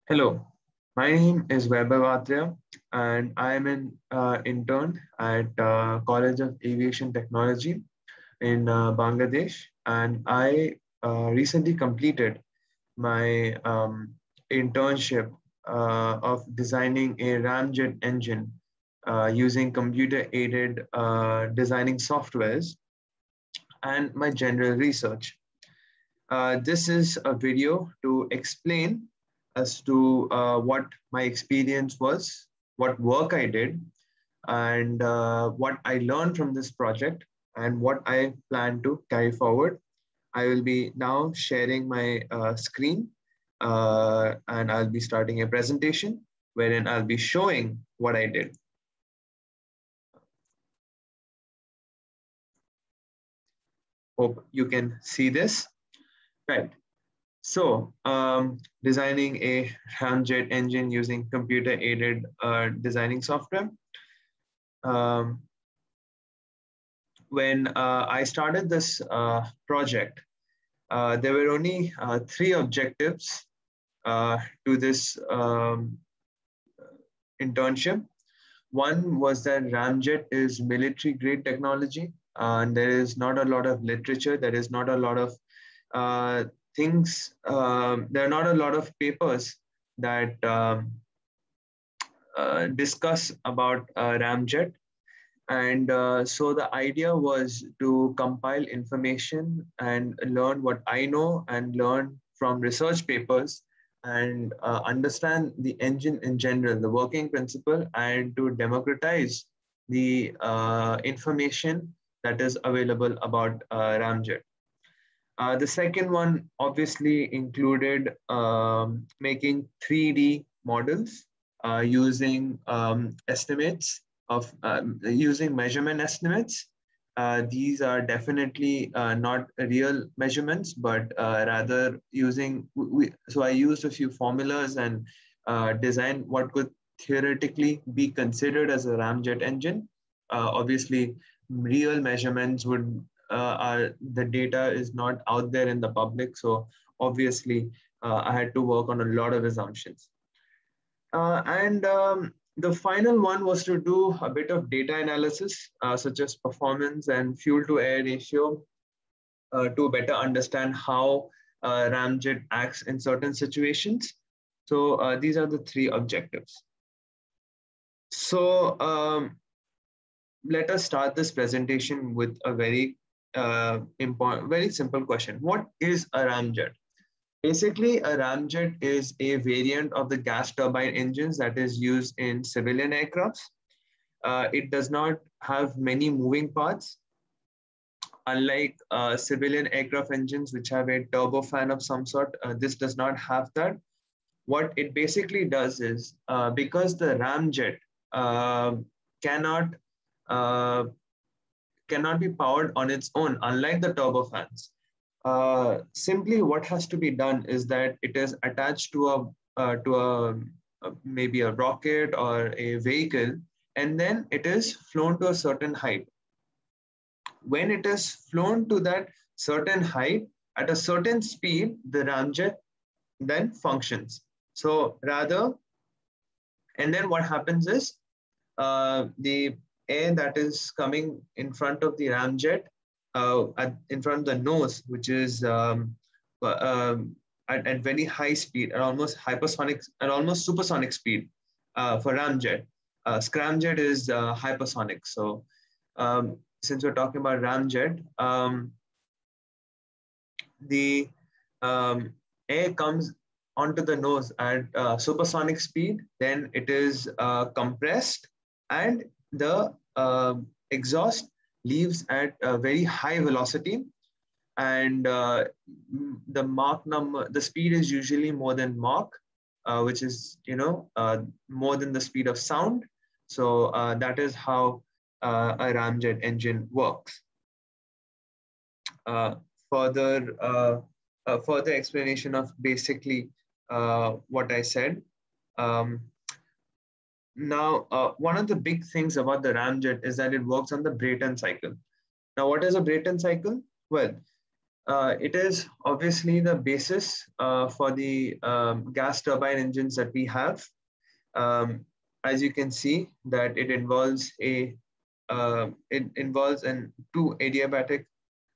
Hello, my name is Vaibhav and I am an intern at College of Aviation Technology in Bangladesh. And I recently completed my internship of designing a ramjet engine using computer-aided designing softwares and my general research. This is a video to explain as to what my experience was, what work I did, and what I learned from this project, and what I plan to carry forward. I will be now sharing my screen, and I'll be starting a presentation wherein I'll be showing what I did. Hope you can see this. Right. So, designing a ramjet engine using computer-aided designing software. Um, when I started this project, there were only three objectives to this internship. One was that ramjet is military-grade technology, and there is not a lot of literature. There is not a lot of things. There are not a lot of papers that discuss about ramjet. And so the idea was to compile information and learn what I know and learn from research papers and understand the engine in general, the working principle, and to democratize the information that is available about ramjet. The second one obviously included making 3D models using estimates of using measurement estimates. These are definitely not real measurements, but rather using, so I used a few formulas and designed what could theoretically be considered as a ramjet engine. Obviously, real measurements would are the data is not out there in the public. So obviously, I had to work on a lot of assumptions. And the final one was to do a bit of data analysis, such as performance and fuel to air ratio, to better understand how ramjet acts in certain situations. So these are the three objectives. So let us start this presentation with a very important, very simple question. What is a ramjet? Basically, a ramjet is a variant of the gas turbine engines that is used in civilian aircrafts. It does not have many moving parts, unlike civilian aircraft engines, which have a turbofan of some sort. This does not have that. What it basically does is, because the ramjet uh, cannot uh, cannot be powered on its own, unlike the turbofans. Simply, what has to be done is that it is attached to a maybe a rocket or a vehicle, and then it is flown to a certain height. When it is flown to that certain height at a certain speed, the ramjet then functions. So rather, and then what happens is the air that is coming in front of the ramjet, in front of the nose, which is at very high speed, at almost hypersonic, at almost supersonic speed for ramjet. Scramjet is hypersonic. So since we're talking about ramjet, the air comes onto the nose at supersonic speed, then it is compressed, and the exhaust leaves at a very high velocity. And the Mach number, the speed is usually more than Mach, which is, more than the speed of sound. So that is how a ramjet engine works. Uh, further, further explanation of basically what I said. Um, Now, one of the big things about the ramjet is that it works on the Brayton cycle. Now, what is a Brayton cycle? Well, It is obviously the basis for the gas turbine engines that we have. Um, as you can see, that it involves an two adiabatic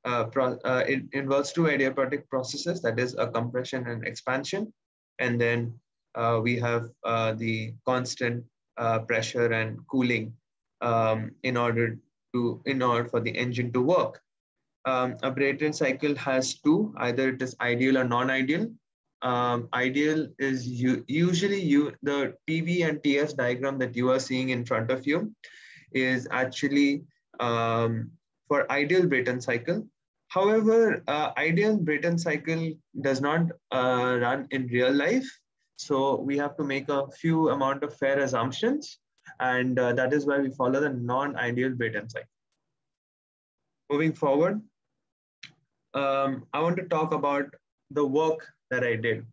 it involves two adiabatic processes, that is a compression and expansion, and then we have the constant pressure and cooling in order for the engine to work. A Brayton cycle has two, either it is ideal or non-ideal. Ideal is usually the PV and TS diagram that you are seeing in front of you is actually for ideal Brayton cycle. However, ideal Brayton cycle does not run in real life. So we have to make a few amount of fair assumptions. And that is why we follow the non-ideal Brayton cycle. Moving forward, I want to talk about the work that I did.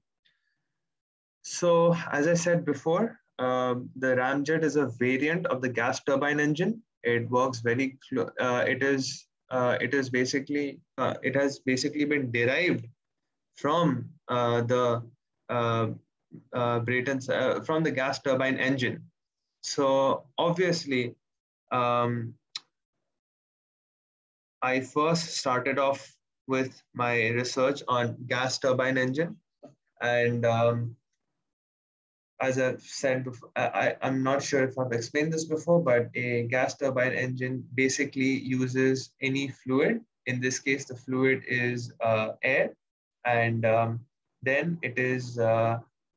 So as I said before, the ramjet is a variant of the gas turbine engine. It works it has basically been derived from uh, from the gas turbine engine. So obviously, I first started off with my research on gas turbine engine, and as I've said before, I'm not sure if I've explained this before, but a gas turbine engine basically uses any fluid. In this case, the fluid is air, and then it is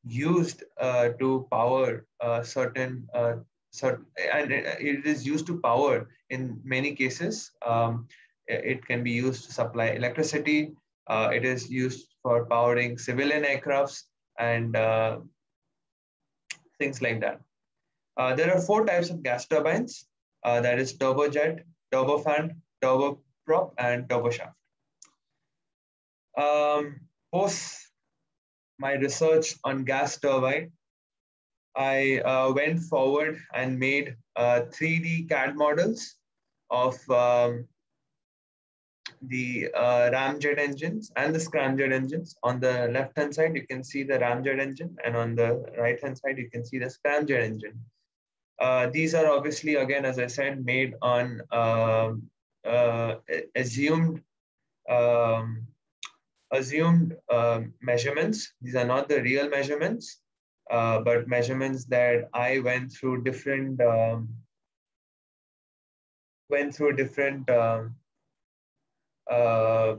used to power certain, and it is used to power in many cases. It can be used to supply electricity. It is used for powering civilian aircrafts and things like that. There are four types of gas turbines. That is turbojet, turbofan, turboprop, and turboshaft. Post my research on gas turbine, I went forward and made 3D CAD models of the ramjet engines and the scramjet engines. On the left-hand side, you can see the ramjet engine, and on the right-hand side, you can see the scramjet engine. These are obviously, again, as I said, made on assumed measurements. These are not the real measurements, but measurements that I went through different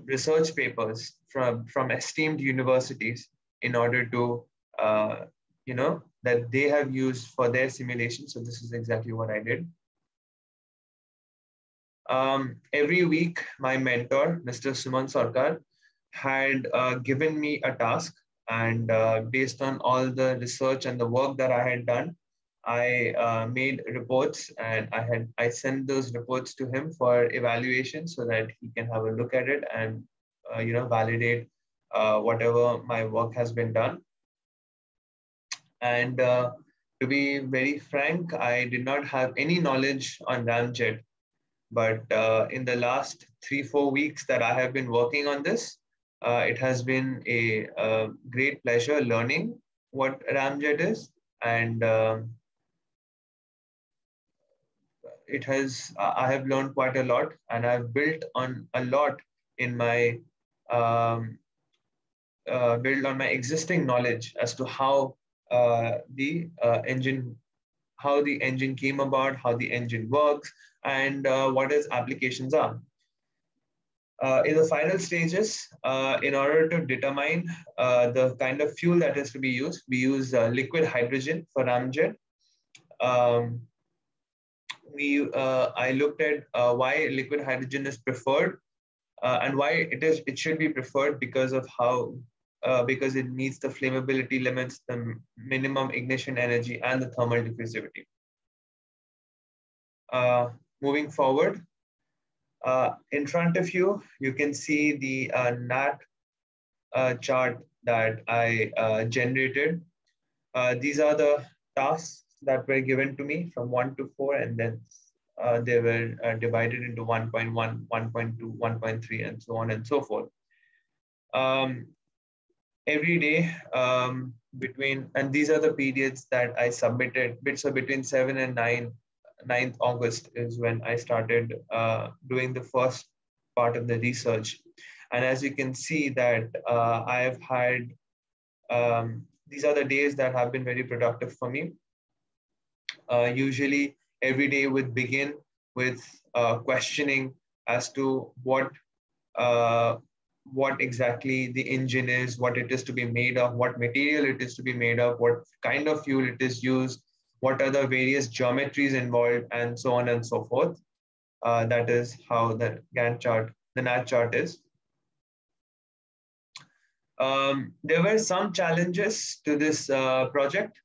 research papers from esteemed universities in order to that they have used for their simulation. So this is exactly what I did. Every week, my mentor, Mr. Suman Sarkar, had given me a task, and based on all the research and the work that I had done, I made reports, and I sent those reports to him for evaluation so that he can have a look at it and validate whatever my work has been done. And to be very frank, I did not have any knowledge on ramjet. But in the last 3-4 weeks that I have been working on this, it has been a great pleasure learning what ramjet is, and I have learned quite a lot, and I've built on a lot in my build on my existing knowledge as to how the engine came about, how the engine works, and what its applications are. In the final stages, in order to determine the kind of fuel that is to be used, we use liquid hydrogen for ramjet. I looked at why liquid hydrogen is preferred, and why it should be preferred because of because it meets the flammability limits, the minimum ignition energy, and the thermal diffusivity. Moving forward, in front of you, you can see the Nat chart that I generated. These are the tasks that were given to me from 1 to 4, and then they were divided into 1.1, 1.2, 1.3, and so on and so forth. Um, every day and these are the periods that I submitted. So between 7 and 9th August is when I started doing the first part of the research. And as you can see that I have had, these are the days that have been very productive for me. Usually every day would begin with questioning as to uh, what exactly the engine is, what it is to be made of, what material it is to be made of, what kind of fuel it is used, what are the various geometries involved, and so on and so forth. That is how the Gantt chart, the Nat chart is. There were some challenges to this project.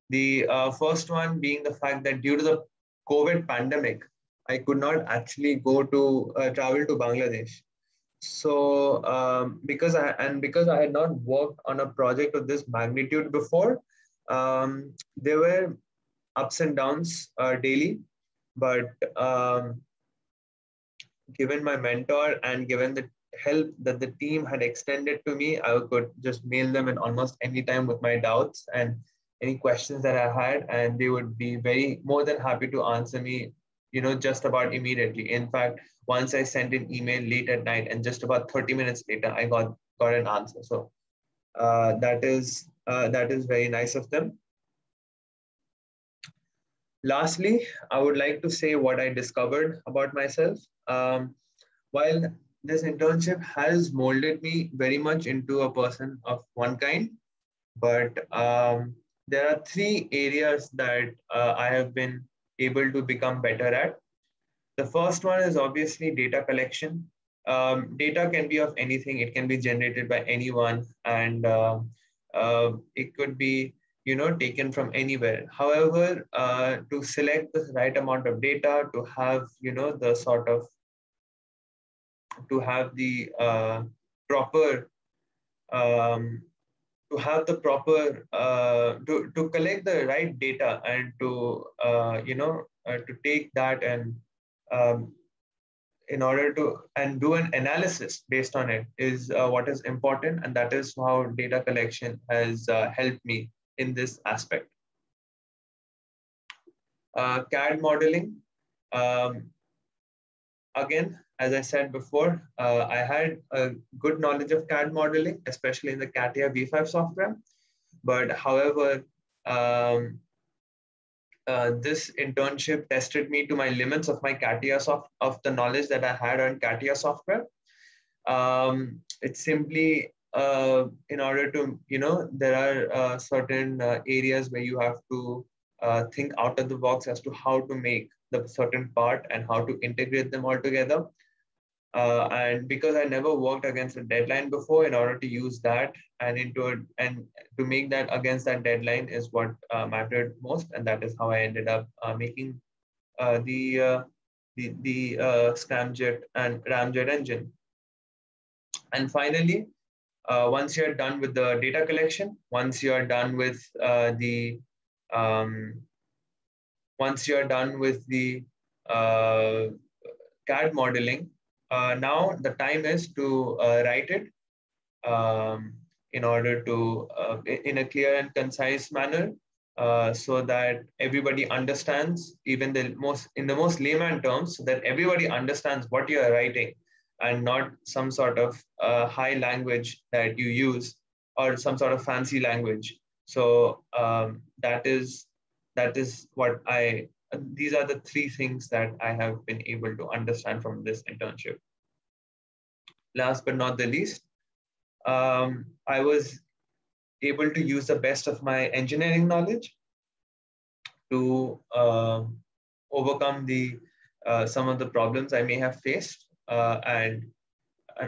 The first one being the fact that due to the COVID pandemic, I could not actually go to travel to Bangladesh. So because I had not worked on a project of this magnitude before, there were ups and downs daily. But given my mentor and given the help that the team had extended to me, I could just mail them in almost any time with my doubts and any questions that I had, and they would be very more than happy to answer me, just about immediately. In fact, once I sent an email late at night, and just about 30 minutes later, I got an answer. So that is very nice of them. Lastly, I would like to say what I discovered about myself. While this internship has molded me very much into a person of one kind, but there are three areas that I have been able to become better at. The first one is obviously data collection. Data can be of anything; it can be generated by anyone, and it could be taken from anywhere. However, to select the right amount of data, to have the sort of to have the proper um, to have the proper to collect the right data, and to take that and um, in order to and do an analysis based on it is what is important, and that is how data collection has helped me in this aspect. CAD modeling. um, Again, as I said before, I had a good knowledge of CAD modeling, especially in the CATIA V5 software. But however, um, this internship tested me to my limits of my of the knowledge that I had on CATIA software. It's simply in order to, there are certain areas where you have to think out of the box as to how to make the certain part and how to integrate them all together. And because I never worked against a deadline before, in order to use that and to make that against that deadline is what mattered most, and that is how I ended up making the scramjet and ramjet engine. And finally, once you're done with the data collection, um, once you're done with the uh, CAD modeling, now the time is to write it um, in order to, in a clear and concise manner, so that everybody understands, even in the most layman terms, so that everybody understands what you are writing, and not some sort of high language that you use, or some sort of fancy language. So that is what these are the three things that I have been able to understand from this internship. Last but not the least, I was able to use the best of my engineering knowledge to overcome the some of the problems I may have faced, and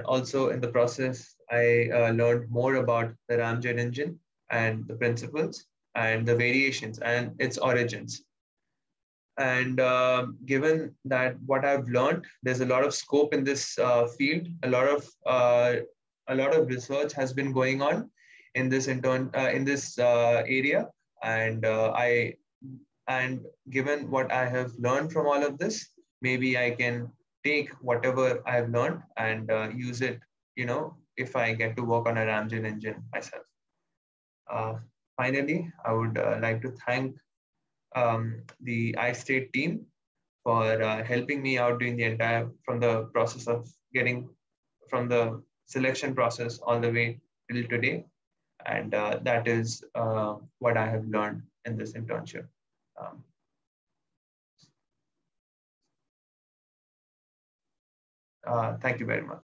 also in the process, I learned more about the Ramjet engine and the principles and the variations and its origins. And given that what I've learned, there's a lot of scope in this field. A lot of research has been going on in this area, and and given what I have learned from all of this, maybe I can take whatever I've learned and use it, if I get to work on a Ramjet engine myself. Finally, I would like to thank the iState team for helping me out during the entire, from the process of getting from the selection process all the way till today. And that is what I have learned in this internship. Um, Thank you very much.